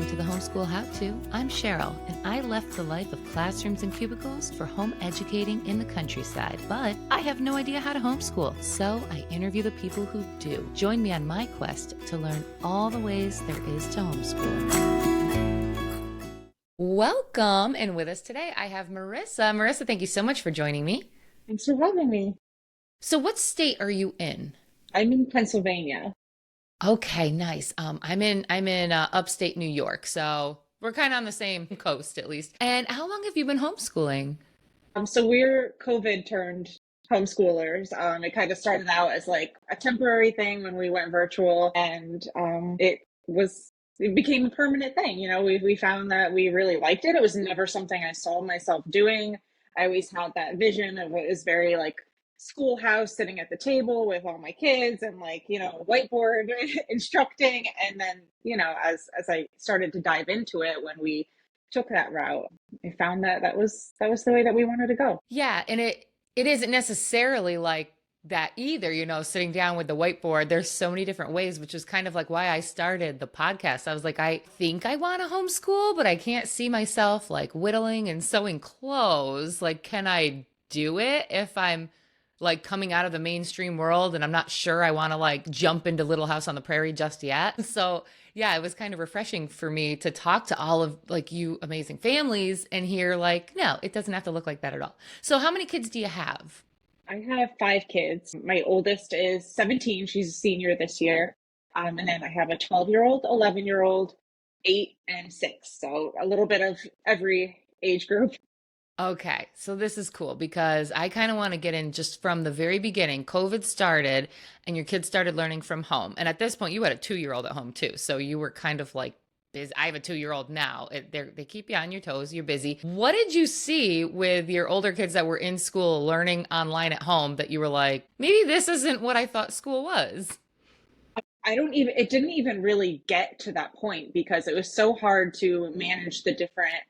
to the Homeschool How-To. I'm Cheryl, and I left the life of classrooms and cubicles for home educating in the countryside. But I have no idea how to homeschool, so I interview the people who do. Join me on my quest to learn all the ways there is to homeschool. Welcome, and with us today I have Marissa. Marissa, thank you so much for joining me. Thanks for having me. So what state are you in? I'm in Pennsylvania. Okay, nice. I'm in upstate New York, so we're kind of on the same coast at least. And how long have you been homeschooling? So we're COVID turned homeschoolers. It kind of started out as like a temporary thing when we went virtual, and it became a permanent thing. You know, we found that we really liked it. It was never something I saw myself doing. I always had that vision of it was very like schoolhouse, sitting at the table with all my kids and like, you know, whiteboard instructing. And then, you know, as I started to dive into it, when we took that route, I found that that was the way that we wanted to go. Yeah, and it isn't necessarily like that either, you know, sitting down with the whiteboard. There's so many different ways, which is kind of like why I started the podcast. I was like, I think I want to homeschool, but I can't see myself like whittling and sewing clothes. Like, can I do it if I'm like coming out of the mainstream world and I'm not sure I want to like jump into Little House on the Prairie just yet? So yeah, it was kind of refreshing for me to talk to all of like you amazing families and hear like, no, it doesn't have to look like that at all. So how many kids do you have? I have 5 kids. My oldest is 17. She's a senior this year. And then I have a 12-year-old, 11-year-old, 8 and 6. So a little bit of every age group. Okay, so this is cool because I kind of want to get in just from the very beginning. COVID started and your kids started learning from home. And at this point, you had a 2-year-old at home too. So you were kind of like busy. I have a 2-year-old now. They keep you on your toes. You're busy. What did you see with your older kids that were in school learning online at home that you were like, maybe this isn't what I thought school was? It didn't even really get to that point because it was so hard to manage the different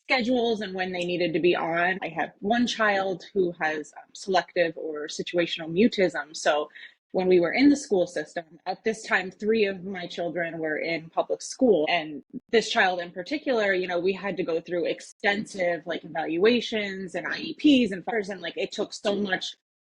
schedules and when they needed to be on. I have one child who has selective or situational mutism. So when we were in the school system, at this time, 3 of my children were in public school. And this child in particular, you know, we had to go through extensive like evaluations and IEPs and FARs, and like it took so much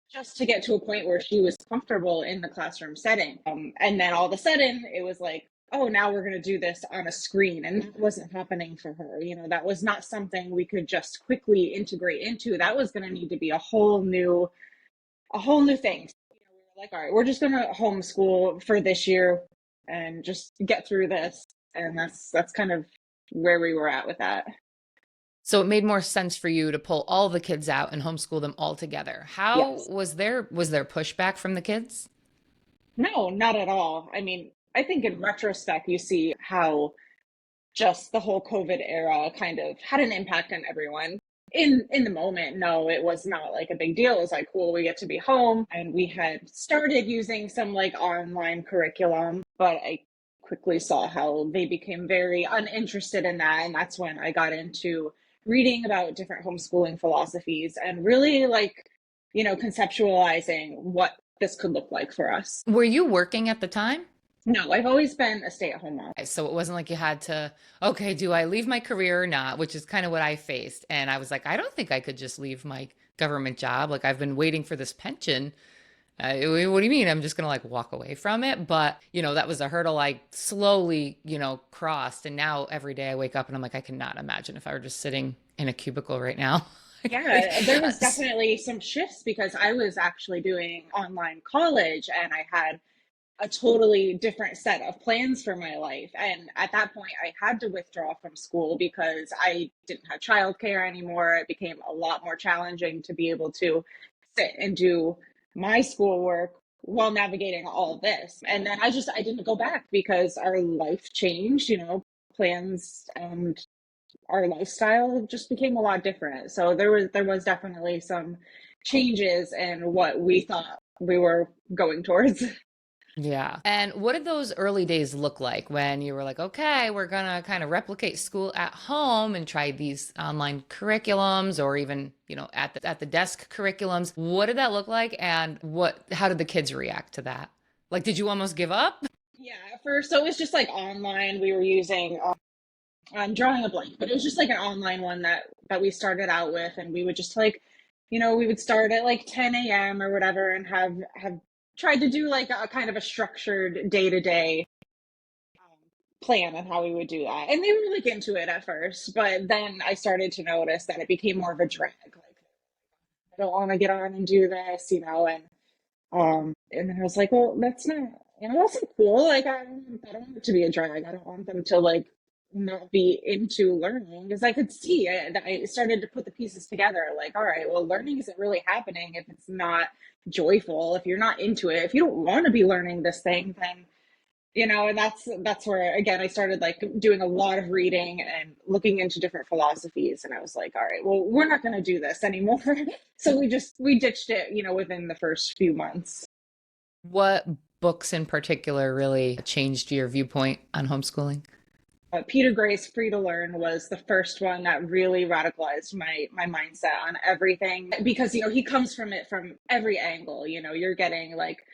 just to get to a point where she was comfortable in the classroom setting. And then all of a sudden it was like, oh, now we're going to do this on a screen. And that wasn't happening for her. You know, that was not something we could just quickly integrate into. That was going to need to be a whole new thing. So, you know, we were like, all right, we're just going to homeschool for this year and just get through this. And that's kind of where we were at with that. So it made more sense for you to pull all the kids out and homeschool them all together. How Yes. was there pushback from the kids? No, not at all. I mean, I think in retrospect, you see how just the whole COVID era kind of had an impact on everyone. In the moment, no, it was not like a big deal. It was like, cool, we get to be home. And we had started using some like online curriculum, but I quickly saw how they became very uninterested in that. And that's when I got into reading about different homeschooling philosophies and really like, you know, conceptualizing what this could look like for us. Were you working at the time? No, I've always been a stay-at-home mom. So it wasn't like you had to, okay, do I leave my career or not? Which is kind of what I faced. And I was like, I don't think I could just leave my government job. Like I've been waiting for this pension. What do you mean? I'm just going to like walk away from it. But, you know, that was a hurdle I slowly, you know, crossed. And now every day I wake up and I'm like, I cannot imagine if I were just sitting in a cubicle right now. Yeah, there was definitely some shifts because I was actually doing online college and I had a totally different set of plans for my life. And at that point, I had to withdraw from school because I didn't have childcare anymore. It became a lot more challenging to be able to sit and do my schoolwork while navigating all of this. And then I didn't go back because our life changed, you know, plans and our lifestyle just became a lot different. So there was definitely some changes in what we thought we were going towards. Yeah. And what did those early days look like when you were like, okay, we're going to kind of replicate school at home and try these online curriculums or even, you know, at the desk curriculums? What did that look like? And how did the kids react to that? Like, did you almost give up? Yeah, so it was just like online. We were using I'm drawing a blank, but it was just like an online one that we started out with, and we would just like, we would start at like 10 a.m. or whatever, and have tried to do like a kind of a structured day to day plan on how we would do that. And they were like into it at first, but then I started to notice that it became more of a drag. Like, I don't want to get on and do this, and then I was like, well, that's not, that's not cool. Like, I don't want it to be a drag. I don't want them to like not be into learning, because I could see it. I started to put the pieces together. Like, all right, well, learning isn't really happening if it's not joyful, if you're not into it, if you don't want to be learning this thing, then and that's where again I started like doing a lot of reading and looking into different philosophies, and I was like, all right, well, we're not going to do this anymore. So we ditched it, within the first few months. What books in particular really changed your viewpoint on homeschooling? Peter Gray's Free to Learn was the first one that really radicalized my mindset on everything, because he comes from it from every angle. You're getting like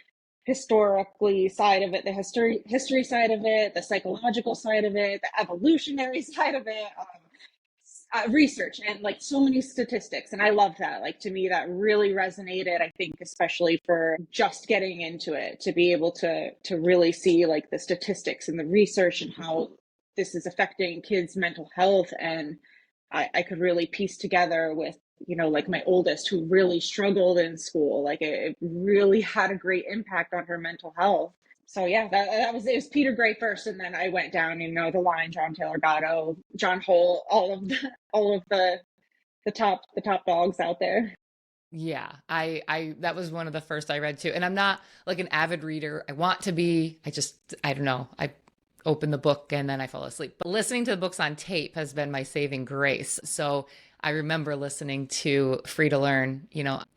historically side of it, the history side of it, the psychological side of it, the evolutionary side of it, research, and like so many statistics. And I love that. Like, to me, that really resonated. I think especially for just getting into it, to be able to really see like the statistics and the research and how this is affecting kids' mental health. And I could really piece together with like my oldest, who really struggled in school. Like, it really had a great impact on her mental health. So yeah, that was, it was Peter Gray first, and then I went down, the line, John Taylor Gatto, John Holt, all of the top dogs out there. Yeah, I that was one of the first I read too. And I'm not like an avid reader. I want to be. I don't know. I open the book and then I fall asleep. But listening to the books on tape has been my saving grace. So I remember listening to Free to Learn,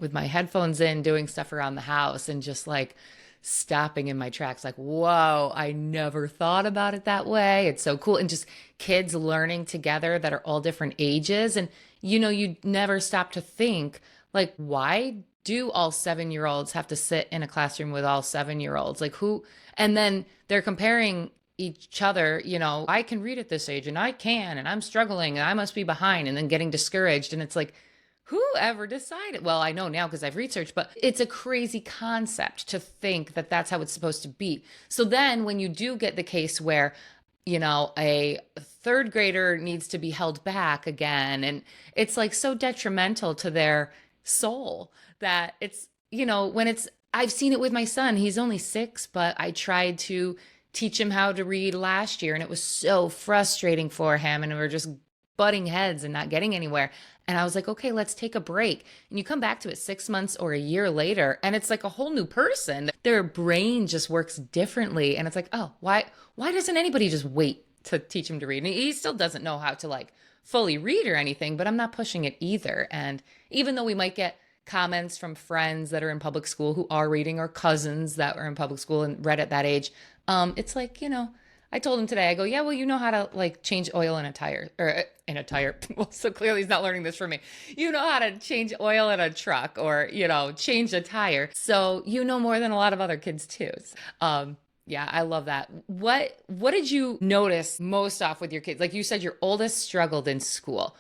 with my headphones in, doing stuff around the house and just like stopping in my tracks, like, whoa, I never thought about it that way. It's so cool. And just kids learning together that are all different ages. And, you never stop to think, like, why do all 7 year olds have to sit in a classroom with all 7 year olds? Like, who? And then they're comparing each other, I can read at this age and I can, and I'm struggling and I must be behind, and then getting discouraged. And it's like, whoever decided? Well, I know now because I've researched, but it's a crazy concept to think that that's how it's supposed to be. So then when you do get the case where, a third grader needs to be held back again, and it's like so detrimental to their soul that when I've seen it with my son. He's only 6, but I tried to teach him how to read last year, and it was so frustrating for him, and we were just butting heads and not getting anywhere. And I was like, okay, let's take a break. And you come back to it 6 months or a year later, and it's like a whole new person. Their brain just works differently. And it's like, oh, why doesn't anybody just wait to teach him to read? And he still doesn't know how to like fully read or anything, but I'm not pushing it either. And even though we might get comments from friends that are in public school who are reading, or cousins that were in public school and read at that age, it's like, I told him today, I go, yeah, well, you know how to like change oil in a tire, or in a tire. Well, so clearly he's not learning this from me. You know how to change oil in a truck, or, change a tire. So you know more than a lot of other kids too. Yeah, I love that. What did you notice most off with your kids? Like you said, your oldest struggled in school.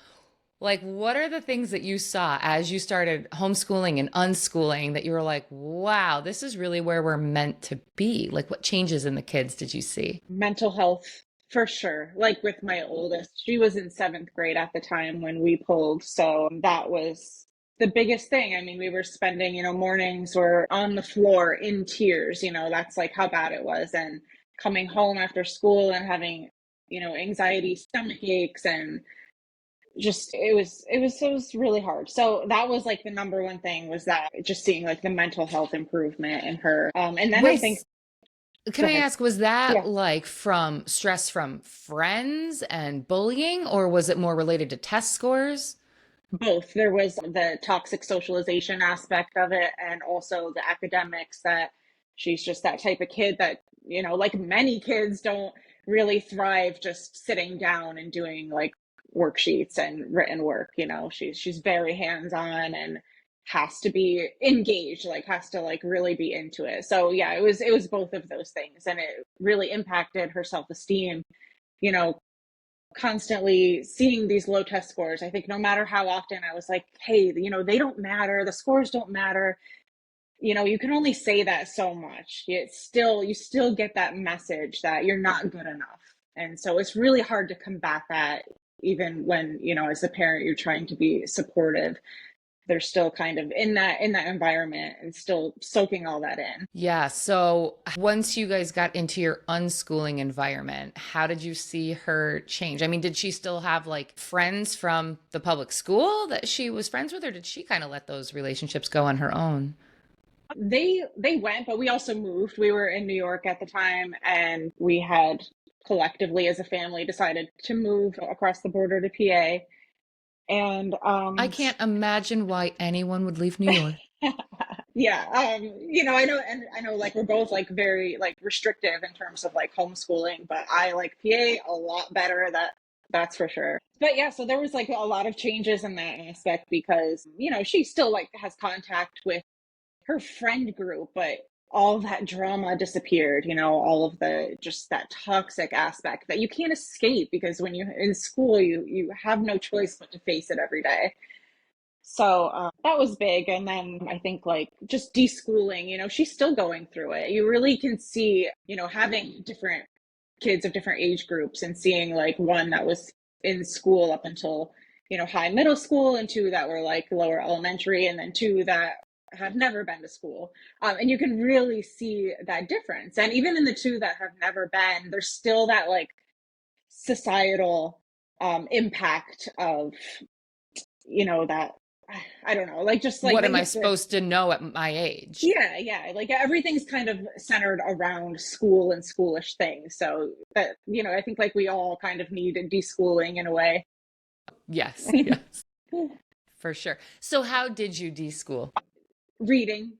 Like, what are the things that you saw as you started homeschooling and unschooling that you were like, wow, this is really where we're meant to be? Like, what changes in the kids did you see? Mental health, for sure. Like with my oldest, she was in seventh grade at the time when we pulled. So that was the biggest thing. I mean, we were spending, mornings were on the floor in tears. That's like how bad it was. And coming home after school and having, anxiety, stomach aches, and just it was really hard. So that was like the number one thing, was that just seeing like the mental health improvement in her. And then I think, Was Can go I ahead. ask, was Yeah. that like from stress from friends and bullying, or was it more related to test scores? Both. There was the toxic socialization aspect of it, and also the academics, that she's just that type of kid that, like many kids, don't really thrive just sitting down and doing like worksheets and written work. She's very hands-on and has to be engaged, like has to like really be into it. So yeah, it was both of those things, and it really impacted her self-esteem, you know, constantly seeing these low test scores. I think no matter how often I was like, hey, they don't matter, the scores don't matter. You can only say that so much. You still get that message that you're not good enough. And so it's really hard to combat that, even when, as a parent, you're trying to be supportive. They're still kind of in that environment and still soaking all that in. Yeah. So once you guys got into your unschooling environment, how did you see her change? I mean, did she still have like friends from the public school that she was friends with, or did she kind of let those relationships go on her own? They went, but we also moved. We were in New York at the time, and we had collectively as a family decided to move across the border to PA. And I can't imagine why anyone would leave New York. yeah, I know, and I know, like, we're both like very like restrictive in terms of like homeschooling, but I like PA a lot better. That's for sure. But yeah, so there was like a lot of changes in that aspect because she still like has contact with her friend group, but all that drama disappeared, all of the just that toxic aspect that you can't escape, because when you're in school, you have no choice but to face it every day. So that was big. And then I think like just deschooling, she's still going through it. You really can see, having different kids of different age groups and seeing like one that was in school up until, high middle school, and two that were like lower elementary, and then two that have never been to school. And you can really see that difference. And even in the two that have never been, there's still that like societal impact of, that, I don't know, like just like What that am you I have to, supposed to know at my age? yeah, like everything's kind of centered around school and schoolish things. So that, I think like we all kind of need deschooling in a way. Yes, yes, for sure. So how did you deschool? Reading,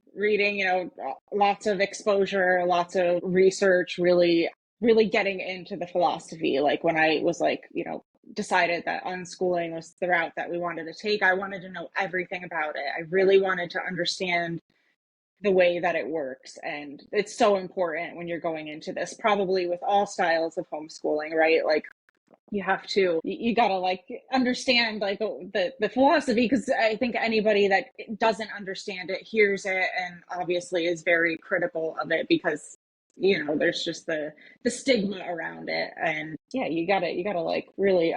lots of exposure, lots of research, really getting into the philosophy. Like when I was like, decided that unschooling was the route that we wanted to take, I wanted to know everything about it. I really wanted to understand the way that it works. And it's so important when you're going into this, probably with all styles of homeschooling, right? Like you have to, you gotta like understand like the philosophy, because I think anybody that doesn't understand it hears it and obviously is very critical of it, because there's just the stigma around it. And yeah, you gotta like really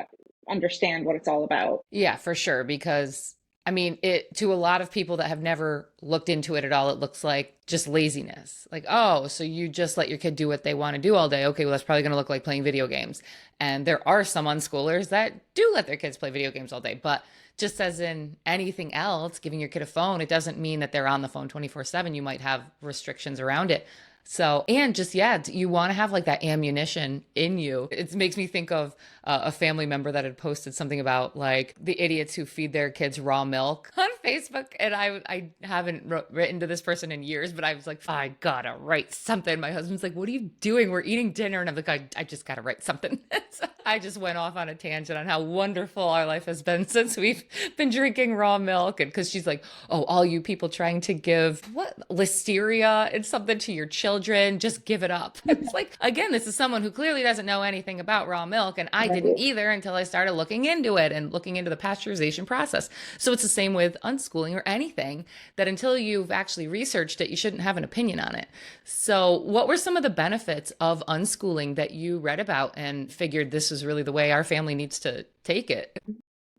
understand what it's all about. Yeah, for sure. Because I mean, it to a lot of people that have never looked into it at all, it looks like just laziness. Like, oh, so you just let your kid do what they want to do all day. Okay, well, that's probably going to look like playing video games. And there are some unschoolers that do let their kids play video games all day. But just as in anything else, giving your kid a phone, it doesn't mean that they're on the phone 24/7. You might have restrictions around it. So, and just, yeah, you want to have like that ammunition in you. It makes me think of a family member that had posted something about like the idiots who feed their kids raw milk on Facebook. And I haven't written to this person in years, but I was like, I gotta write something. My husband's like, what are you doing? We're eating dinner. And I'm like, I just gotta write something. So I just went off on a tangent on how wonderful our life has been since we've been drinking raw milk. And because she's like, oh, all you people trying to give what listeria and something to your children, just give it up. It's like, again, this is someone who clearly doesn't know anything about raw milk. And I didn't either until I started looking into it and looking into the pasteurization process. So it's the same with unschooling or anything, that until you've actually researched it, you shouldn't have an opinion on it. So what were some of the benefits of unschooling that you read about and figured this is really the way our family needs to take it?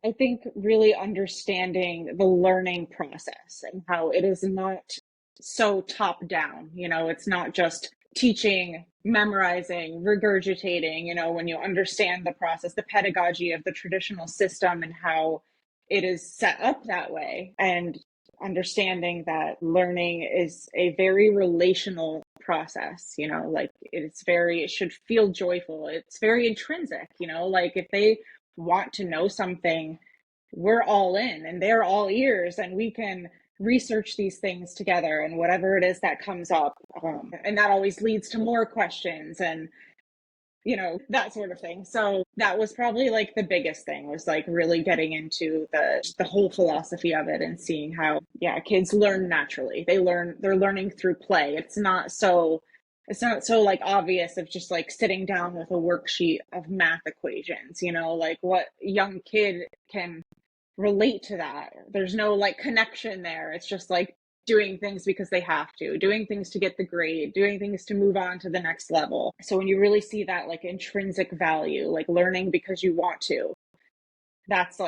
I think really understanding the learning process and how it is not so top down. It's not just teaching, memorizing, regurgitating. When you understand the process, the pedagogy of the traditional system and how it is set up that way, and understanding that learning is a very relational process. Like it should feel joyful. It's very intrinsic. Like if they want to know something, we're all in and they're all ears, and we can research these things together, and whatever it is that comes up, and that always leads to more questions, and that sort of thing. So that was probably like the biggest thing, was like really getting into the whole philosophy of it and seeing how, yeah, kids learn naturally. They're learning through play. It's not so it's not so like obvious of just like sitting down with a worksheet of math equations, like what young kid can relate to that. There's no like connection there. It's just like doing things because they have to, doing things to get the grade, doing things to move on to the next level. So when you really see that like intrinsic value, like learning because you want to, that's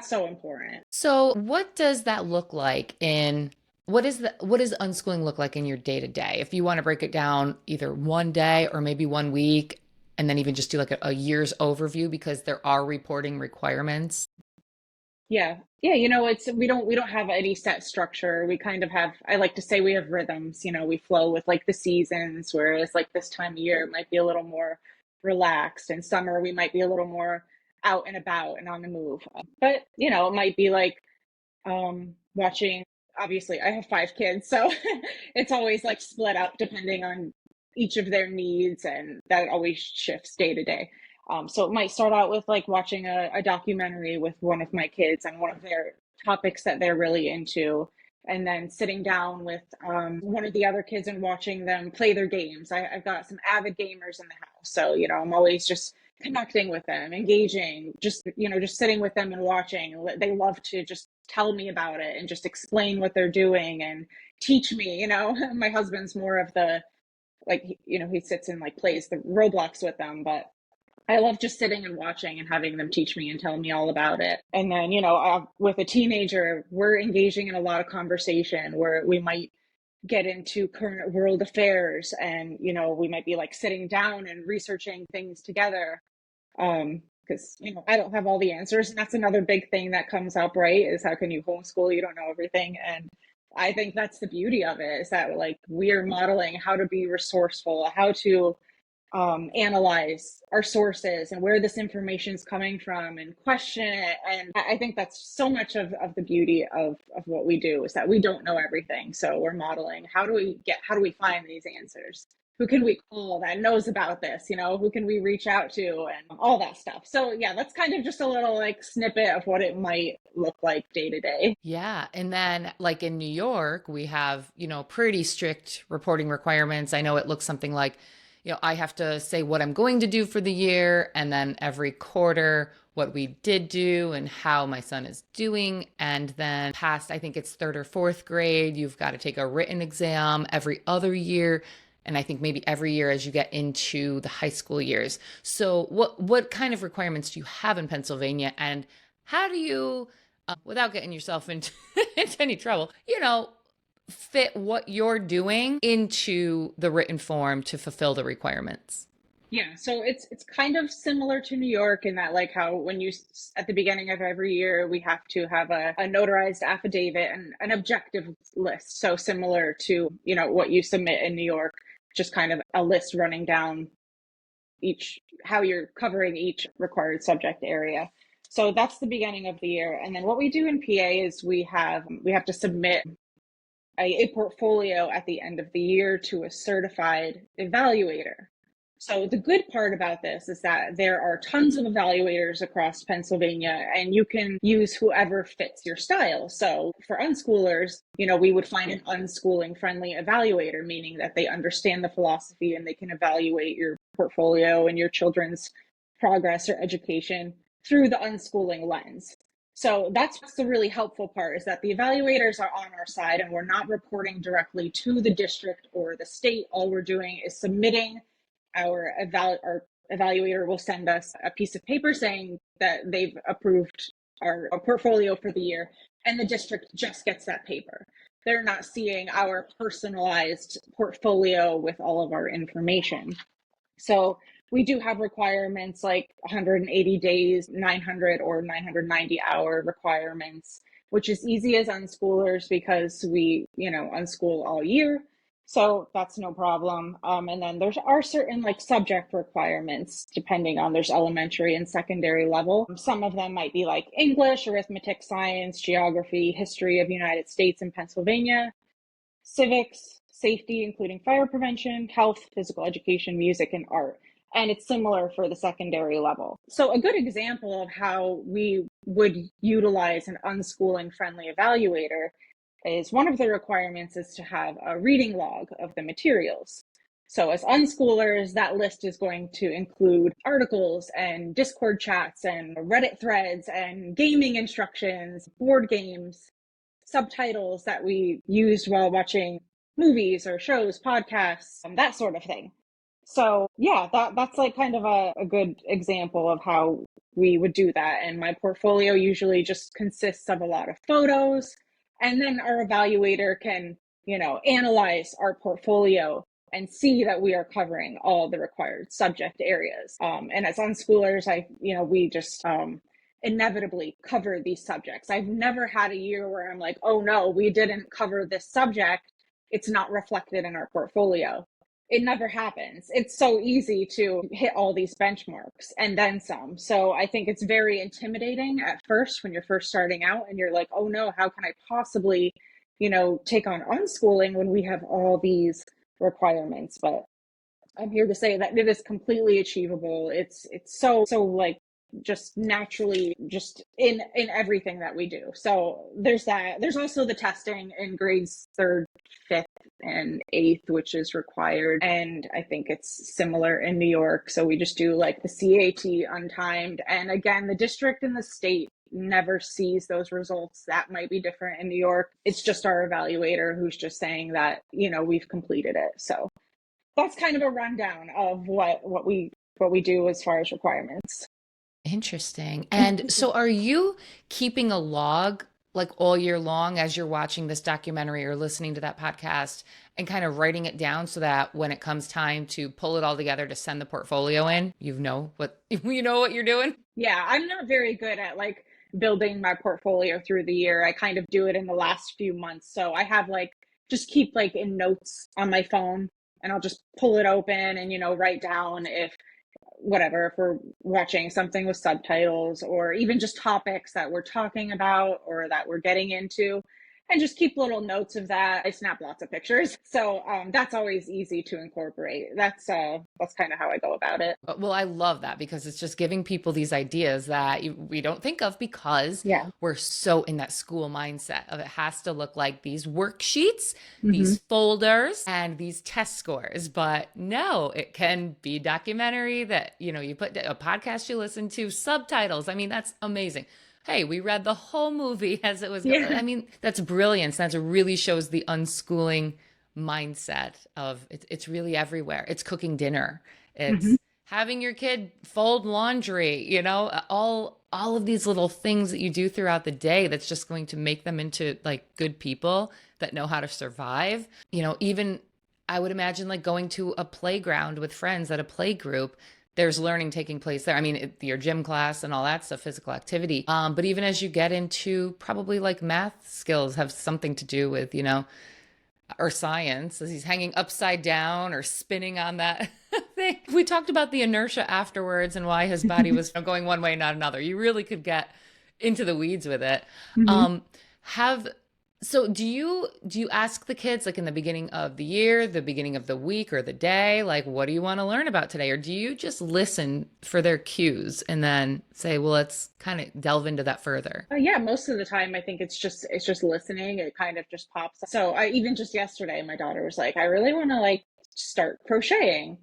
so important. So, what does that look like in what does unschooling look like in your day to day? If you want to break it down either one day or maybe one week, and then even just do like a year's overview because there are reporting requirements. Yeah. Yeah, it's we don't have any set structure. We kind of have, I like to say we have rhythms, we flow with like the seasons, whereas like this time of year it might be a little more relaxed, and summer we might be a little more out and about and on the move. But, it might be like watching, obviously I have 5 kids, so it's always like split up depending on each of their needs, and that always shifts day to day. So it might start out with like watching a documentary with one of my kids on one of their topics that they're really into, and then sitting down with one of the other kids and watching them play their games. I've got some avid gamers in the house, so I'm always just connecting with them, engaging, just sitting with them and watching. They love to just tell me about it and just explain what they're doing and teach me. My husband's more of the like, he sits and like plays the Roblox with them, but I love just sitting and watching and having them teach me and tell me all about it. And then, with a teenager, we're engaging in a lot of conversation where we might get into current world affairs, and, we might be like sitting down and researching things together. Because, I don't have all the answers. And that's another big thing that comes up, right? Is how can you homeschool? You don't know everything. And I think that's the beauty of it, is that like we're modeling how to be resourceful, how to analyze our sources and where this information is coming from and question it. And I think that's so much of the beauty of what we do, is that we don't know everything. So we're modeling how do we find these answers? Who can we call that knows about this? Who can we reach out to, and all that stuff. So yeah, that's kind of just a little like snippet of what it might look like day to day. Yeah. And then, like in New York, we have, pretty strict reporting requirements. I know it looks something like, I have to say what I'm going to do for the year, and then every quarter, what we did do and how my son is doing. And then past, I think it's third or fourth grade, you've got to take a written exam every other year. And I think maybe every year as you get into the high school years. So what kind of requirements do you have in Pennsylvania? And how do you, without getting yourself into, into any trouble, fit what you're doing into the written form to fulfill the requirements? Yeah, so it's kind of similar to New York in that, like, how when at the beginning of every year we have to have a notarized affidavit and an objective list. So similar to, what you submit in New York, just kind of a list running down each how you're covering each required subject area. So that's the beginning of the year. And then what we do in PA is we have to submit a portfolio at the end of the year to a certified evaluator. So the good part about this is that there are tons of evaluators across Pennsylvania, and you can use whoever fits your style. So for unschoolers, we would find an unschooling friendly evaluator, meaning that they understand the philosophy and they can evaluate your portfolio and your children's progress or education through the unschooling lens. So that's the really helpful part, is that the evaluators are on our side and we're not reporting directly to the district or the state. All we're doing is submitting. Our evaluator will send us a piece of paper saying that they've approved our portfolio for the year, and the district just gets that paper. They're not seeing our personalized portfolio with all of our information. So we do have requirements like 180 days, 900 or 990-hour requirements, which is easy as unschoolers because we, unschool all year. So that's no problem. And then there are certain like subject requirements depending on, there's elementary and secondary level. Some of them might be like English, arithmetic, science, geography, history of the United States and Pennsylvania, civics, safety, including fire prevention, health, physical education, music, and art. And it's similar for the secondary level. So a good example of how we would utilize an unschooling friendly evaluator is, one of the requirements is to have a reading log of the materials. So as unschoolers, that list is going to include articles and Discord chats and Reddit threads and gaming instructions, board games, subtitles that we used while watching movies or shows, podcasts, that sort of thing. So yeah, that's like kind of a good example of how we would do that. And my portfolio usually just consists of a lot of photos, and then our evaluator can, analyze our portfolio and see that we are covering all the required subject areas. And as unschoolers, we just inevitably cover these subjects. I've never had a year where I'm like, oh no, we didn't cover this subject. It's not reflected in our portfolio. It never happens. It's so easy to hit all these benchmarks and then some. So I think it's very intimidating at first when you're first starting out and you're like, oh no, how can I possibly, take on unschooling when we have all these requirements? But I'm here to say that it is completely achievable. It's so like just naturally just in everything that we do. So there's that. There's also the testing in grades 3rd, 5th, and 8th, which is required. And I think it's similar in New York. So we just do like the CAT untimed. And again, the district and the state never sees those results. That might be different in New York. It's just our evaluator who's just saying that, we've completed it. So that's kind of a rundown of what we do as far as requirements. Interesting. And so are you keeping a log like all year long as you're watching this documentary or listening to that podcast and kind of writing it down so that when it comes time to pull it all together to send the portfolio in, you know what you're doing? Yeah, I'm not very good at like building my portfolio through the year. I kind of do it in the last few months. So I have like just keep like in notes on my phone, and I'll just pull it open and write down if whatever, if we're watching something with subtitles or even just topics that we're talking about or that we're getting into, and just keep little notes of that. I snap lots of pictures. So that's always easy to incorporate. That's kind of how I go about it. Well, I love that because it's just giving people these ideas that we don't think of because Yeah. we're so in that school mindset of it has to look like these worksheets, Mm-hmm. these folders, and these test scores. But no, it can be documentary that, you put a podcast you listen to, subtitles. I mean, that's amazing. Hey, we read the whole movie as it was going. Yeah. I mean, that's brilliance. That really shows the unschooling mindset of it's really everywhere. It's cooking dinner. Mm-hmm. It's having your kid fold laundry, all of these little things that you do throughout the day that's just going to make them into like good people that know how to survive. Even I would imagine like going to a playground with friends at a play group, there's learning taking place there. I mean, your gym class and all that stuff, physical activity. But even as you get into probably like math skills have something to do with, or science, as he's hanging upside down or spinning on that thing. We talked about the inertia afterwards and why his body was going one way, not another. You really could get into the weeds with it. Mm-hmm. Have so do you ask the kids like in the beginning of the year, the beginning of the week or the day, like what do you want to learn about today? Or do you just listen for their cues and then say, well, let's kind of delve into that further? Yeah, most of the time I think it's just listening. It kind of just pops up. So I even just yesterday, my daughter was like, I really want to like start crocheting.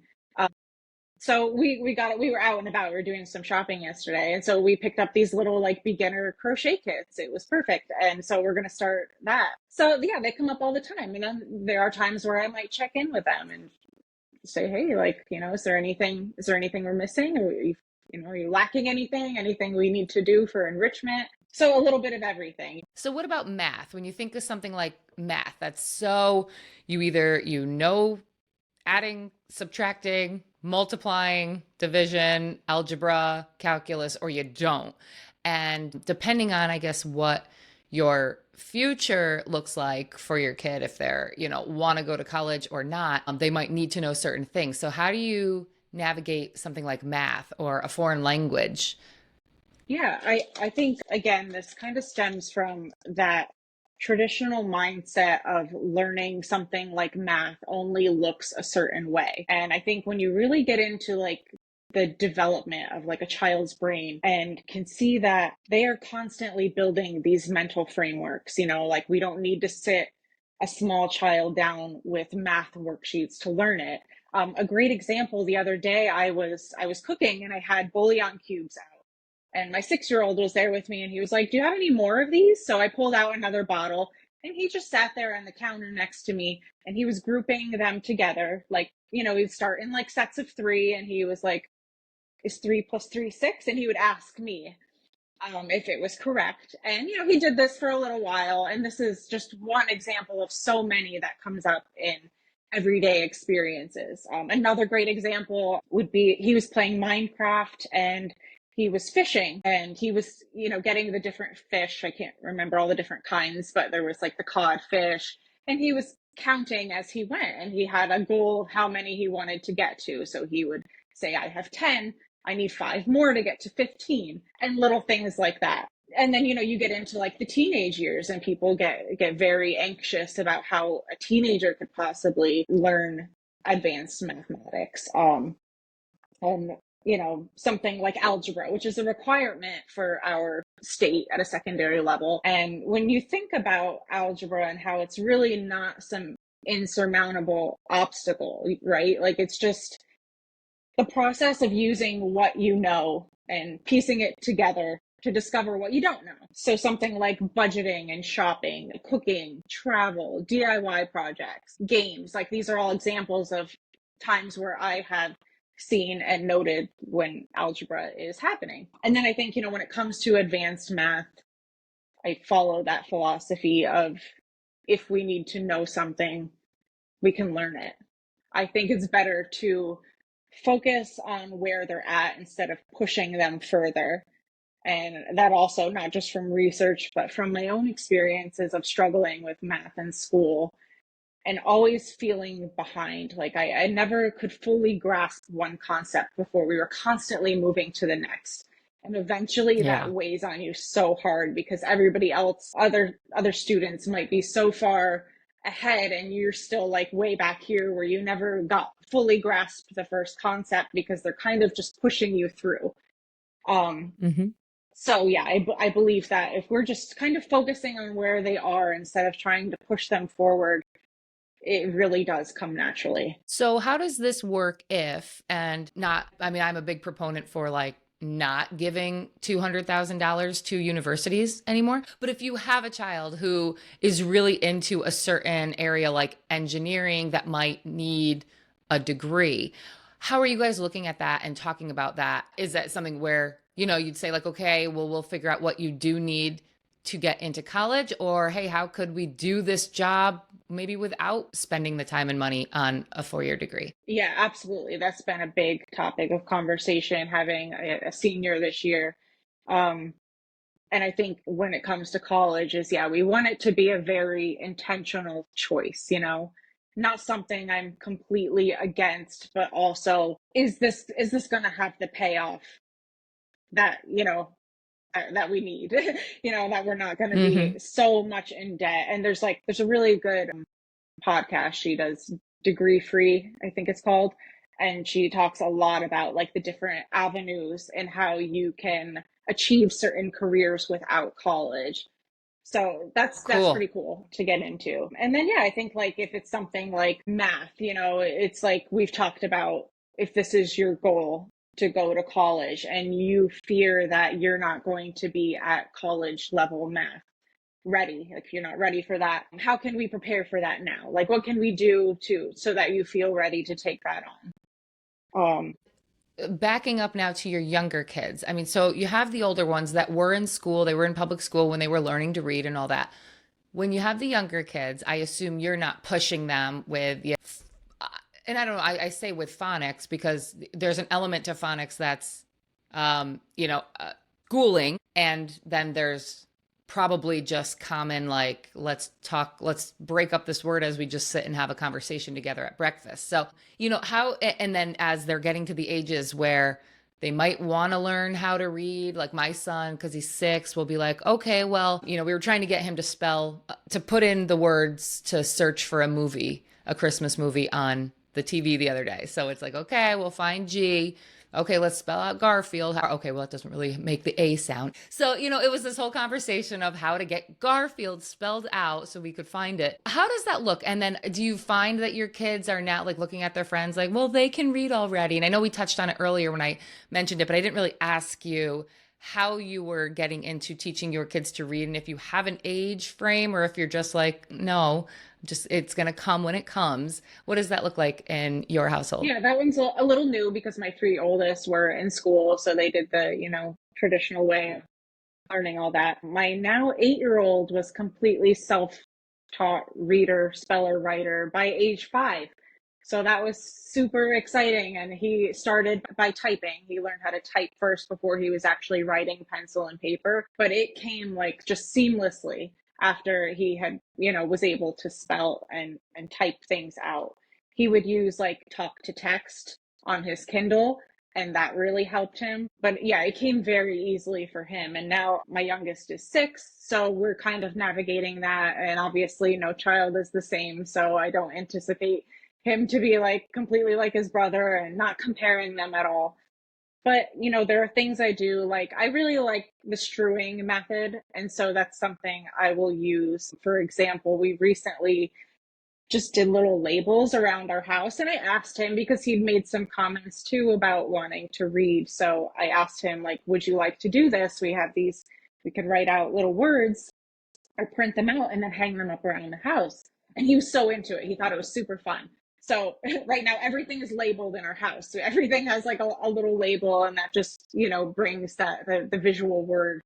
So we were out and about, we were doing some shopping yesterday. And so we picked up these little like beginner crochet kits. It was perfect. And so we're going to start that. So yeah, they come up all the time. And then there are times where I might check in with them and say, hey, like, is there anything we're missing? Are you lacking anything we need to do for enrichment? So a little bit of everything. So what about math? When you think of something like math, that's so you either adding, subtracting, multiplying, division, algebra, calculus, or you don't. And depending on, I guess, what your future looks like for your kid, if they're, want to go to college or not, they might need to know certain things. So, how do you navigate something like math or a foreign language? Yeah, I think again, this kind of stems from that traditional mindset of learning something like math only looks a certain way. And I think when you really get into like the development of like a child's brain and can see that they are constantly building these mental frameworks, like we don't need to sit a small child down with math worksheets to learn it. A great example, the other day I was cooking and I had bouillon cubes out. And my 6-year-old was there with me and he was like, "Do you have any more of these?" So I pulled out another bottle and he just sat there on the counter next to me and he was grouping them together. Like, we'd start in like sets of three and he was like, "Is 3 plus 3 6?" And he would ask me if it was correct. And, he did this for a little while. And this is just one example of so many that comes up in everyday experiences. Another great example would be he was playing Minecraft and he was fishing and he was, getting the different fish. I can't remember all the different kinds, but there was like the cod fish and he was counting as he went and he had a goal of how many he wanted to get to. So he would say, "I have 10. I need 5 more to get to 15," and little things like that. And then, you get into like the teenage years and people get very anxious about how a teenager could possibly learn advanced mathematics. And, something like algebra, which is a requirement for our state at a secondary level. And when you think about algebra and how it's really not some insurmountable obstacle, right? Like it's just the process of using what you know and piecing it together to discover what you don't know. So something like budgeting and shopping, cooking, travel, DIY projects, games, like these are all examples of times where I have seen and noted when algebra is happening. And then I think, when it comes to advanced math, I follow that philosophy of if we need to know something, we can learn it. I think it's better to focus on where they're at instead of pushing them further. And that also, not just from research, but from my own experiences of struggling with math in school and always feeling behind. Like I never could fully grasp one concept before we were constantly moving to the next. And eventually that Yeah. weighs on you so hard because everybody else, other students might be so far ahead and you're still like way back here where you never got fully grasped the first concept because they're kind of just pushing you through. Um, Hmm. so yeah, I believe that if we're just kind of focusing on where they are instead of trying to push them forward, it really does come naturally. So how does this work if, and not, I mean, I'm a big proponent for like not giving $200,000 to universities anymore. But if you have a child who is really into a certain area like engineering that might need a degree, how are you guys looking at that and talking about that? Is that something where, you'd say like, okay, well, we'll figure out what you do need to get into college, or hey, how could we do this job maybe without spending the time and money on a 4-year degree? Yeah, absolutely. That's been a big topic of conversation having a senior this year. Um, and I think when it comes to college is, yeah, we want it to be a very intentional choice, not something I'm completely against, but also is this going to have the payoff that, that we need, that we're not going to be Hmm. so much in debt. And there's a really good podcast she does, Degree Free, I think it's called. And she talks a lot about like the different avenues and how you can achieve certain careers without college. So that's Cool. pretty cool to get into. And then yeah, I think like if it's something like math, it's like we've talked about, if this is your goal to go to college and you fear that you're not going to be at college level math ready, like if you're not ready for that, how can we prepare for that now? Like what can we do to so that you feel ready to take that on? Backing up now to your younger kids. I mean, so you have the older ones that were in school, they were in public school when they were learning to read and all that. When you have the younger kids, I assume you're not pushing them with, and I don't know, I say with phonics because there's an element to phonics that's, schooling. And then there's probably just common, like, let's break up this word as we just sit and have a conversation together at breakfast. So, how, and then as they're getting to the ages where they might want to learn how to read, like my son, because he's 6, will be like, okay, well, we were trying to get him to spell, to put in the words to search for a movie, a Christmas movie on the TV the other day. So it's like, okay, we'll find G. Okay, let's spell out Garfield. Okay, well, it doesn't really make the A sound. So, it was this whole conversation of how to get Garfield spelled out so we could find it. How does that look? And then do you find that your kids are now like looking at their friends like, well, they can read already? And I know we touched on it earlier when I mentioned it, but I didn't really ask you how you were getting into teaching your kids to read and if you have an age frame or if you're just like, no, just it's going to come when it comes. What does that look like in your household? Yeah, that one's a little new because my three oldest were in school, so they did the, traditional way of learning all that. My now 8-year-old was completely self-taught reader, speller, writer by age 5. So that was super exciting. And he started by typing. He learned how to type first before he was actually writing pencil and paper. But it came like just seamlessly after he had, was able to spell and type things out. He would use like talk to text on his Kindle, and that really helped him. But yeah, it came very easily for him. And now my youngest is 6, so we're kind of navigating that. And obviously, no child is the same, so I don't anticipate him to be like completely like his brother and not comparing them at all. But, there are things I do, like I really like the strewing method. And so that's something I will use. For example, we recently just did little labels around our house. And I asked him because he'd made some comments too about wanting to read. So I asked him, like, would you like to do this? We have these, we could write out little words or print them out and then hang them up around the house. And he was so into it. He thought it was super fun. So right now, everything is labeled in our house. So everything has like a little label, and that just, brings that the visual word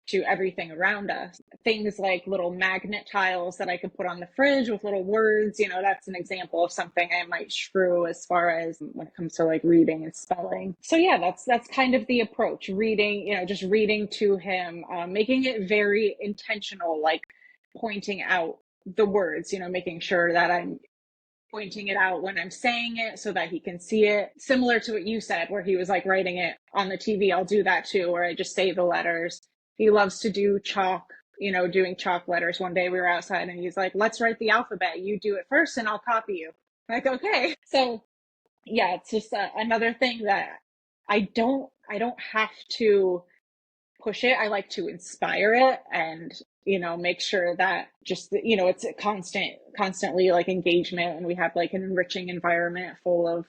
to everything around us. Things like little magnet tiles that I could put on the fridge with little words, that's an example of something I might strew as far as when it comes to like reading and spelling. So yeah, that's kind of the approach. Reading, just reading to him, making it very intentional, like pointing out the words, making sure that I'm pointing it out when I'm saying it so that he can see it. Similar to what you said, where he was like writing it on the TV. I'll do that too, where I just say the letters. He loves to do chalk, doing chalk letters. One day we were outside and he's like, let's write the alphabet. You do it first and I'll copy you. I'm like, okay. So yeah, it's just another thing that I don't have to push it. I like to inspire it and, make sure that just, it's a constantly like engagement, and we have like an enriching environment full of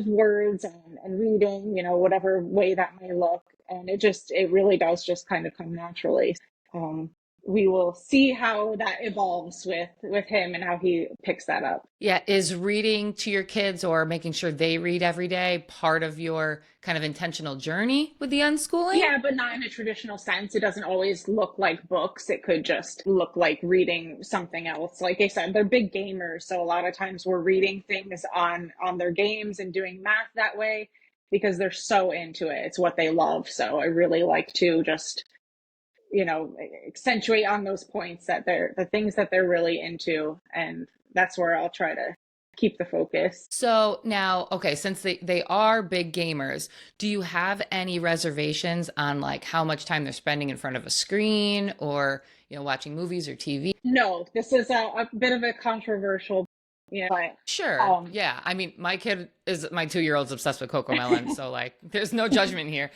words and reading, whatever way that may look. And it really does just kind of come naturally. Um, we will see how that evolves with him and how he picks that up. Yeah, is reading to your kids or making sure they read every day part of your kind of intentional journey with the unschooling? Yeah, but not in a traditional sense. It doesn't always look like books. It could just look like reading something else. Like I said, they're big gamers, so a lot of times we're reading things on their games and doing math that way because they're so into it. It's what they love. So I really like to just, accentuate on those points that they're the things that they're really into, and that's where I'll try to keep the focus. So now, okay, since they are big gamers, do you have any reservations on like how much time they're spending in front of a screen or, watching movies or TV? No, this is a bit of a controversial, but Sure. Yeah. I mean, my 2-year-old's obsessed with Coco Melon. So, like, there's no judgment here.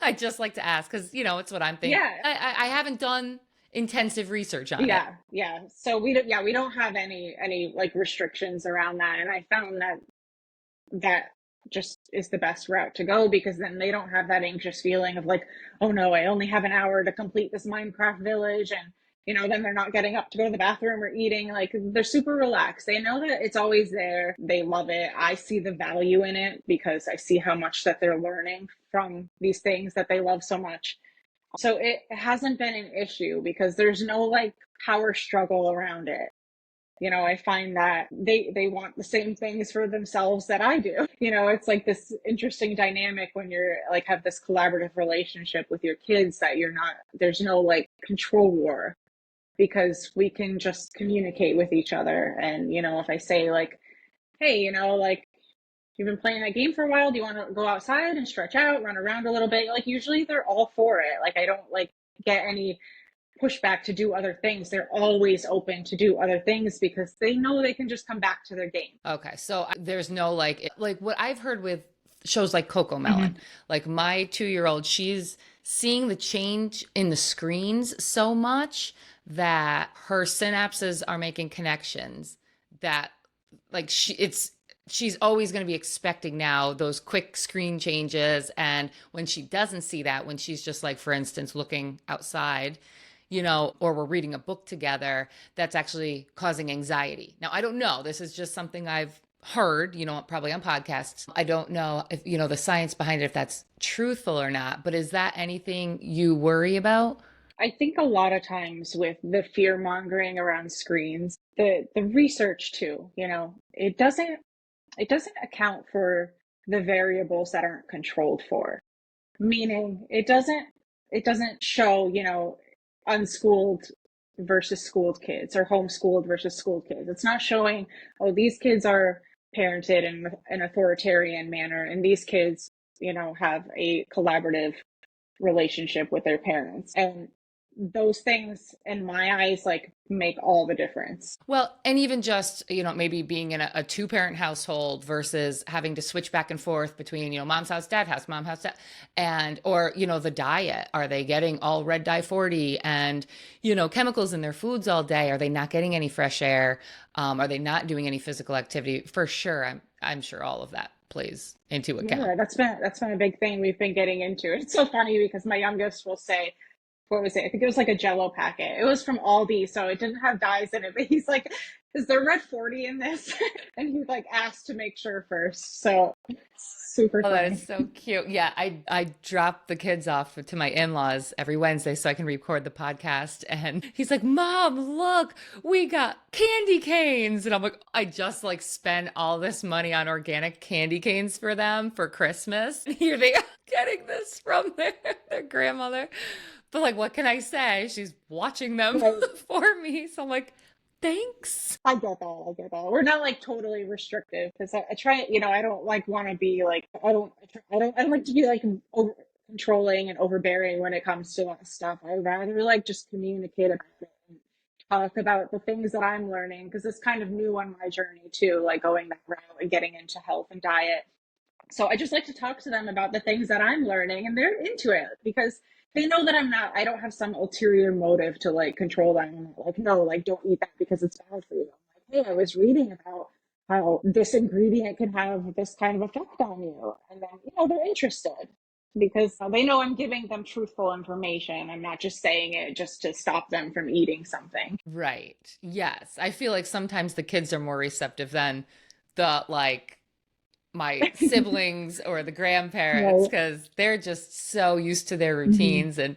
I just like to ask because, it's what I'm thinking. yeah, I haven't done intensive research on it. yeah. So we don't have any like restrictions around that, and I found that just is the best route to go, because then they don't have that anxious feeling of like, oh no, I only have an hour to complete this Minecraft village, and then they're not getting up to go to the bathroom or eating. Like, they're super relaxed. They know that it's always there. They love it. I see the value in it because I see how much that they're learning from these things that they love so much. So it hasn't been an issue because there's no like power struggle around it. I find that they want the same things for themselves that I do. It's like this interesting dynamic when you're like have this collaborative relationship with your kids, that there's no like control war, because we can just communicate with each other. And, if I say like, hey, like, you've been playing that game for a while, do you want to go outside and stretch out, run around a little bit? Like, usually they're all for it. Like, I don't like get any pushback to do other things. They're always open to do other things because they know they can just come back to their game. Okay. So there's no like what I've heard with shows like Coco Melon. Hmm. Like my 2 year old, she's seeing the change in the screens so much that her synapses are making connections that like she's always going to be expecting now those quick screen changes. And when she doesn't see that, when she's just like, for instance, looking outside, or we're reading a book together, that's actually causing anxiety. Now, I don't know. This is just something I've heard, probably on podcasts. I don't know if, the science behind it, if that's truthful or not, but is that anything you worry about? I think a lot of times with the fear mongering around screens, the research too, it doesn't account for the variables that aren't controlled for. Meaning it doesn't show, unschooled versus schooled kids or homeschooled versus schooled kids. It's not showing, oh, these kids are parented in an authoritarian manner and these kids, have a collaborative relationship with their parents. And those things in my eyes like make all the difference. Well, and even just, maybe being in a two-parent household versus having to switch back and forth between, mom's house, dad house, mom house, dad, and, or, the diet. Are they getting all red dye 40 and, chemicals in their foods all day? Are they not getting any fresh air? Are they not doing any physical activity? For sure. I'm sure all of that plays into account. Yeah, that's been a big thing we've been getting into. It's so funny because my youngest will say, what was it? I think it was like a Jello packet. It was from Aldi, so it didn't have dyes in it. But he's like, "Is there red 40 in this?" And he like asked to make sure first. So super Oh, that is funny. so cute. Yeah, I drop the kids off to my in-laws every Wednesday so I can record the podcast. And he's like, "Mom, look, we got candy canes." And I'm like, I just like spent all this money on organic candy canes for them for Christmas. And here they are getting this from their grandmother. But like, what can I say? She's watching them Right. for me. So I'm like, thanks. I get that. I get that. We're not like totally restrictive because I try, I don't like want to be like, I don't like to be like over controlling and overbearing when it comes to that stuff. I rather like just communicate about it and talk about the things that I'm learning because it's kind of new on my journey too, like going that route and getting into health and diet. So I just like to talk to them about the things that I'm learning and they're into it because they know that I don't have some ulterior motive to like control them. I'm not like, no, like don't eat that because it's bad for you. I'm like, hey, I was reading about how this ingredient can have this kind of effect on you. And then, they're interested because they know I'm giving them truthful information. I'm not just saying it just to stop them from eating something. Right. Yes. I feel like sometimes the kids are more receptive than the like my siblings or the grandparents Right. because they're just so used to their Hmm. routines. And,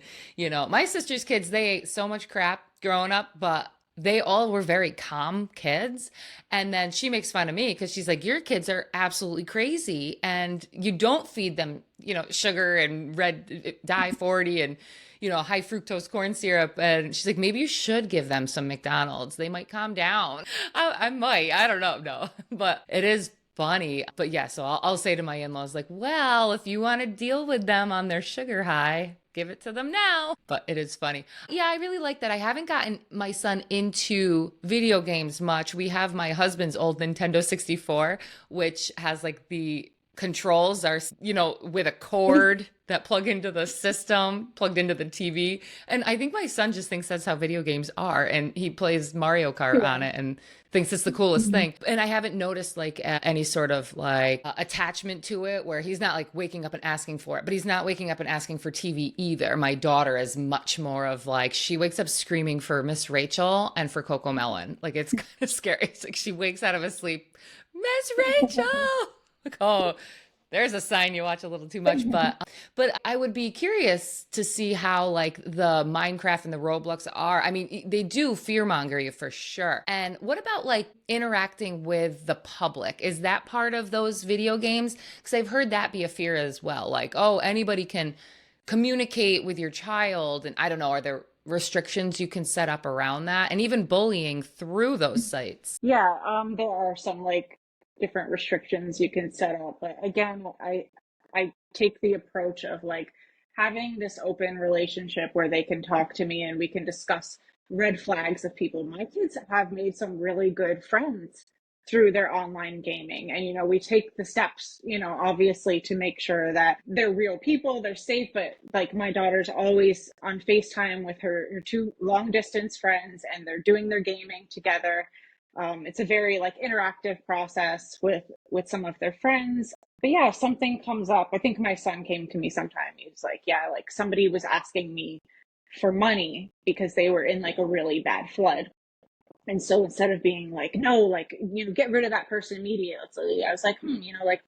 my sister's kids, they ate so much crap growing up, but they all were very calm kids. And then she makes fun of me because she's like, your kids are absolutely crazy. And you don't feed them, sugar and red dye 40 and, high fructose corn syrup. And she's like, maybe you should give them some McDonald's. They might calm down. I might. I don't know. No, but it is funny. But yeah, so I'll say to my in-laws, like, well, if you want to deal with them on their sugar high, give it to them now. But it is funny. Yeah, I really like that. I haven't gotten my son into video games much. We have my husband's old Nintendo 64, which has like the controls are, with a cord that plug into the system, plugged into the TV. And I think my son just thinks that's how video games are. And he plays Mario Kart on Yeah. it and thinks it's the coolest Mhm. thing. And I haven't noticed like any sort of like attachment to it where he's not like waking up and asking for it, but he's not waking up and asking for TV either. My daughter is much more of like, she wakes up screaming for Miss Rachel and for Coco Melon. Like it's kind of scary. It's like she wakes out of a sleep, Miss Rachel. Like, oh, there's a sign you watch a little too much, but I would be curious to see how like the Minecraft and the Roblox are. I mean, they do fearmonger you for sure. And what about like interacting with the public? Is that part of those video games? Because I've heard that be a fear as well. Like, oh, anybody can communicate with your child, and I don't know, are there restrictions you can set up around that, and even bullying through those sites? Yeah, there are some like different restrictions you can set up, but again, I take the approach of like having this open relationship where they can talk to me and we can discuss red flags of people. My kids have made some really good friends through their online gaming. And, we take the steps, obviously to make sure that they're real people, they're safe. But like my daughter's always on FaceTime with her two long distance friends, and they're doing their gaming together. It's a very like interactive process with some of their friends. But yeah, if something comes up, I think my son came to me sometime. He was like, yeah, like somebody was asking me for money because they were in like a really bad flood. And so instead of being like, no, like, get rid of that person immediately, I was like, like,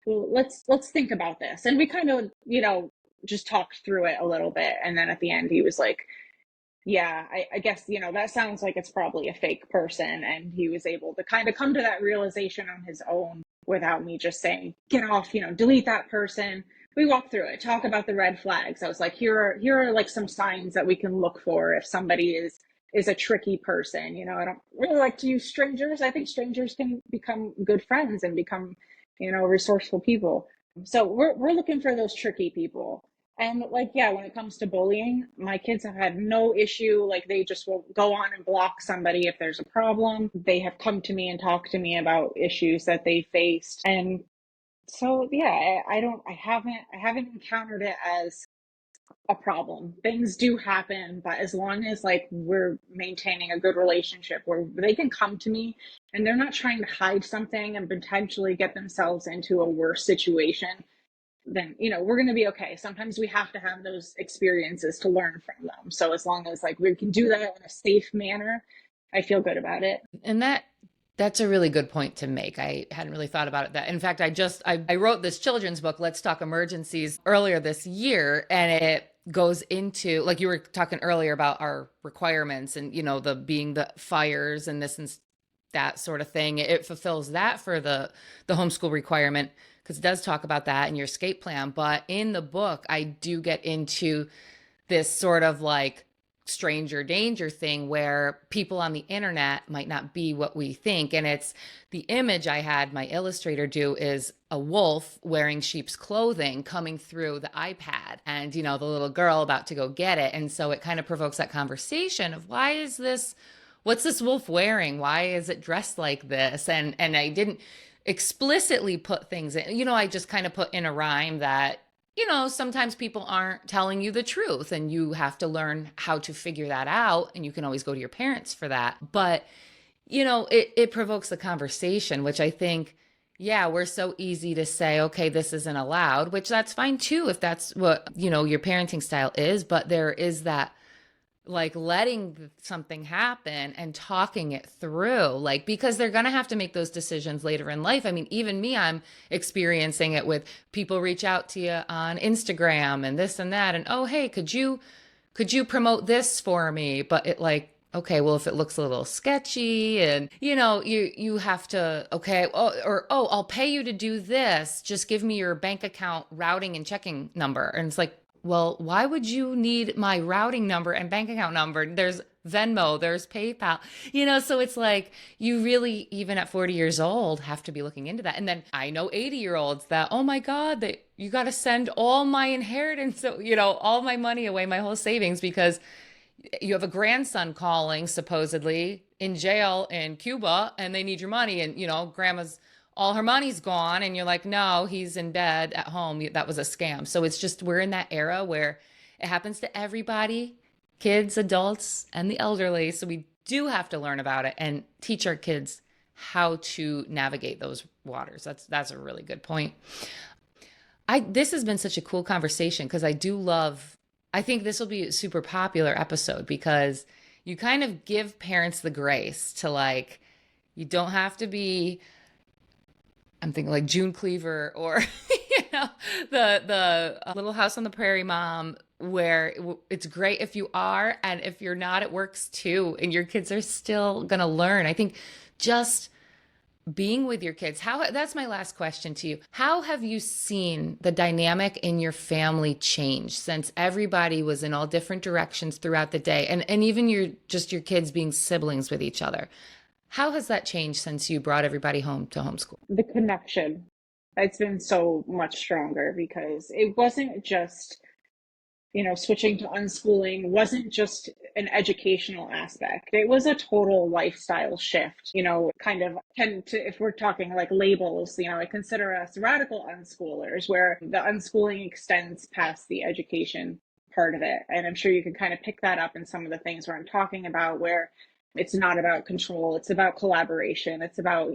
well, let's think about this. And we kind of, just talked through it a little bit. And then at the end, he was like, yeah, I guess, that sounds like it's probably a fake person. And he was able to kind of come to that realization on his own without me just saying, get off, delete that person. We walked through it, talk about the red flags. I was like, here are like some signs that we can look for if somebody is a tricky person. I don't really like to use strangers. I think strangers can become good friends and become, resourceful people. So we're looking for those tricky people. And like, yeah, when it comes to bullying, my kids have had no issue. Like they just will go on and block somebody if there's a problem. They have come to me and talked to me about issues that they faced. And so yeah, I haven't encountered it as a problem. Things do happen, but as long as like we're maintaining a good relationship where they can come to me and they're not trying to hide something and potentially get themselves into a worse situation, then we're going to be okay. Sometimes we have to have those experiences to learn from them. So as long as like we can do that in a safe manner, I feel good about it. And that's a really good point to make. I hadn't really thought about it that. In fact, I wrote this children's book, Let's Talk Emergencies, earlier this year, and it goes into like you were talking earlier about our requirements and the being the fires and this and that sort of thing. It fulfills that for the homeschool requirement because it does talk about that in your escape plan. But in the book, I do get into this sort of like stranger danger thing where people on the internet might not be what we think. And it's the image I had my illustrator do is a wolf wearing sheep's clothing coming through the iPad and, the little girl about to go get it. And so it kind of provokes that conversation of what's this wolf wearing? Why is it dressed like this? And I didn't explicitly put things in, I just kind of put in a rhyme that sometimes people aren't telling you the truth and you have to learn how to figure that out. And you can always go to your parents for that. But, it provokes the conversation, which I think, yeah, we're so easy to say, okay, this isn't allowed, which that's fine too, if that's what, your parenting style is. But there is that like letting something happen and talking it through, like, because they're going to have to make those decisions later in life. I mean, even me, I'm experiencing it with people reach out to you on Instagram and this and that. And, oh, hey, could you promote this for me? But it like, okay, well, if it looks a little sketchy and, you have to, okay, I'll pay you to do this. Just give me your bank account routing and checking number. And it's like, well, why would you need my routing number and bank account number? There's Venmo, there's PayPal, so it's like you really, even at 40 years old, have to be looking into that. And then I know 80-year-olds that, oh my God, you got to send all my inheritance, all my money away, my whole savings, because you have a grandson calling supposedly in jail in Cuba and they need your money. And, grandma's all her money's gone and you're like, no, he's in bed at home, that was a scam. So it's just we're in that era where it happens to everybody, kids, adults, and the elderly. So we do have to learn about it and teach our kids how to navigate those waters. That's a really good point. This has been such a cool conversation because I think this will be a super popular episode because you kind of give parents the grace to like, you don't have to be, I'm thinking like June Cleaver or, the Little House on the Prairie mom, where it's great if you are, and if you're not, it works too. And your kids are still going to learn. I think just being with your kids, that's my last question to you. How have you seen the dynamic in your family change since everybody was in all different directions throughout the day? And even your kids being siblings with each other. How has that changed since you brought everybody home to homeschool? The connection, it's been so much stronger because it wasn't just, switching to unschooling wasn't just an educational aspect. It was a total lifestyle shift, kind of tend to, if we're talking like labels, I consider us radical unschoolers, where the unschooling extends past the education part of it. And I'm sure you can kind of pick that up in some of the things where I'm talking about, where it's not about control, it's about collaboration, it's about,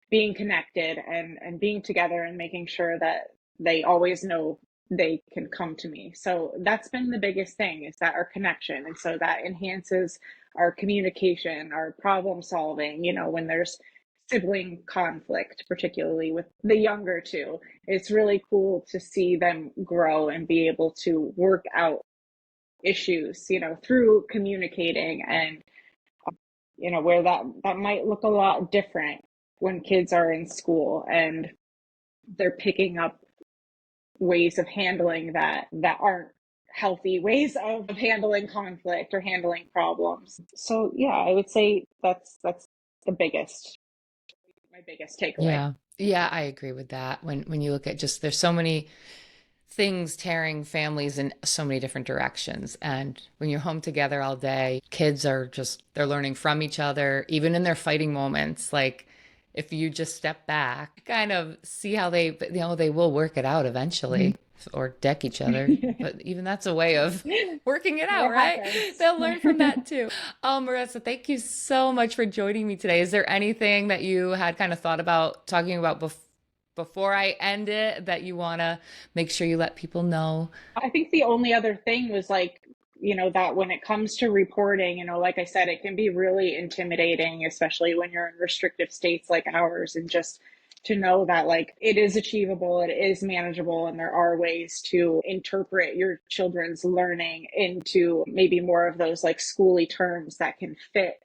being connected and being together and making sure that they always know they can come to me. So that's been the biggest thing, is that our connection. And so that enhances our communication, our problem solving, when there's sibling conflict, particularly with the younger two. It's really cool to see them grow and be able to work out issues, through communicating, and, where that might look a lot different when kids are in school and they're picking up ways of handling that aren't healthy ways of handling conflict or handling problems. So yeah, I would say that's the biggest my biggest takeaway. Yeah. Yeah, I agree with that. When you look at just there's so many things tearing families in so many different directions. And when you're home together all day, kids are just they're learning from each other, even in their fighting moments. Like if you just step back, kind of see how they will work it out eventually or deck each other. But even that's a way of working it out, It right? happens. They'll learn from that too. Marissa, thank you so much for joining me today. Is there anything that you had kind of thought about talking about before I end it that you want to make sure you let people know? I think the only other thing was like, that when it comes to reporting, like I said, it can be really intimidating, especially when you're in restrictive states like ours, and just to know that like it is achievable, it is manageable, and there are ways to interpret your children's learning into maybe more of those like schooly terms that can fit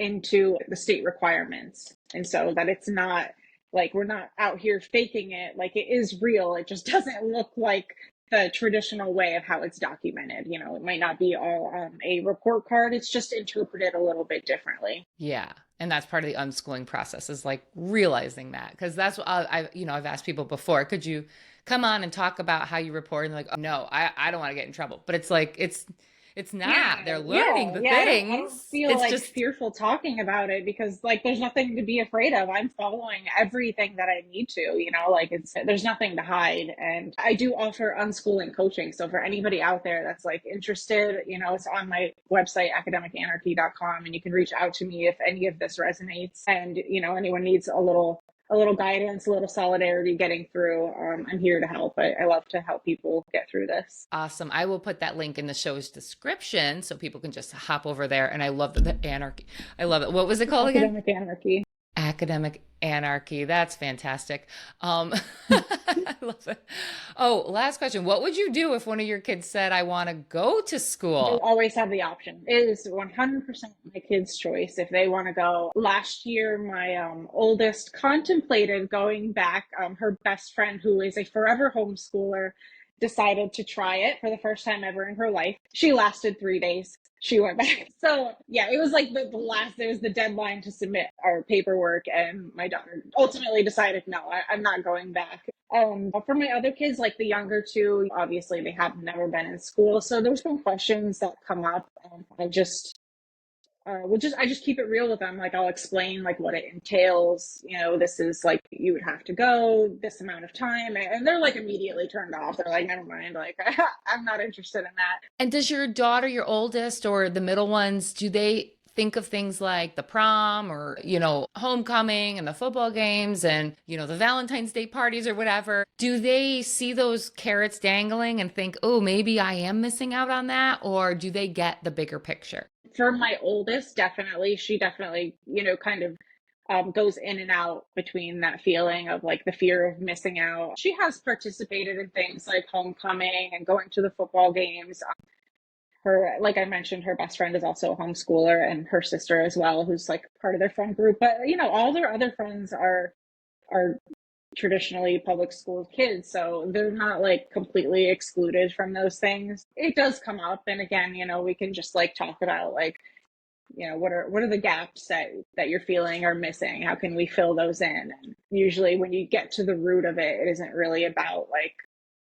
into the state requirements. And so that it's not like we're not out here faking it, like it is real. It just doesn't look like the traditional way of how it's documented. It might not be all a report card, it's just interpreted a little bit differently. Yeah. And that's part of the unschooling process is like realizing that. Cause that's what I've asked people before, could you come on and talk about how you report? And like, oh, no, I don't want to get in trouble. But it's like, it's not, they're learning the I don't things. feel It's like just, fearful talking about it, because like there's nothing to be afraid of. I'm following everything that I need to, like there's nothing to hide. And I do offer unschooling coaching. So for anybody out there that's like interested, it's on my website, academicanarchy.com, and you can reach out to me if any of this resonates, and anyone needs a little guidance, a little solidarity getting through. I'm here to help. I love to help people get through this. awesome. I will put that link in the show's description so people can just hop over there. And I love the anarchy. I love it. What was it called again? Academic anarchy. Academic anarchy. That's fantastic. I love it. Oh, last question. What would you do if one of your kids said, I want to go to They school? always have the option. It is 100% my kids' choice if they want to go. Last year, my oldest contemplated going back. Her best friend, who is a forever homeschooler, decided to try it for the first time ever in her life. She lasted 3 days. She went back. So yeah, it was like the last, there was the deadline to submit our paperwork, and my daughter ultimately decided, no, I'm not going back. For my other kids, like the younger two, obviously they have never been in school, so there's some questions that come up. I just keep it real with them. Like I'll explain like what it entails. This is like you would have to go this amount of time, and they're like immediately turned off. They're like, never mind. Like I'm not interested in that. And does your daughter, your oldest or the middle ones, do they think of things like the prom or, homecoming and the football games and, the Valentine's Day parties or whatever? Do they see those carrots dangling and think, oh, maybe I am missing out on that? Or do they get the bigger picture? For my oldest, definitely, she definitely, kind of goes in and out between that feeling of like the fear of missing out. She has participated in things like homecoming and going to the football games. Her, like I mentioned, her best friend is also a homeschooler, and her sister as well, who's like part of their friend group. But all their other friends are traditionally public school kids, so they're not like completely excluded from those things. It does come up, and again, we can just like talk about like, what are the gaps that you're feeling are missing? How can we fill those in? And usually when you get to the root of it, it isn't really about like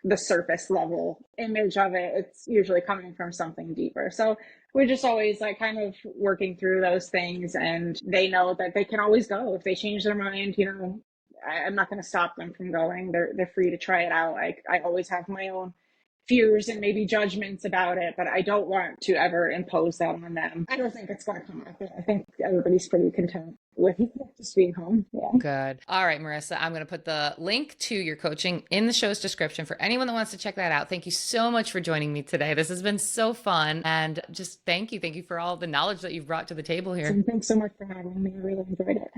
the surface level image of it. It's usually coming from something deeper. So we're just always like kind of working through those things, and they know that they can always go if they change their mind. I'm not going to stop them from going. They're free to try it out. I always have my own fears and maybe judgments about it, but I don't want to ever impose that on them. I don't think it's going to come up. I think everybody's pretty content with just being home. Yeah. Good. All right, Marissa, I'm going to put the link to your coaching in the show's description for anyone that wants to check that out. Thank you so much for joining me today. This has been so fun. And just thank you. Thank you for all the knowledge that you've brought to the table here. So thanks so much for having me. I really enjoyed it.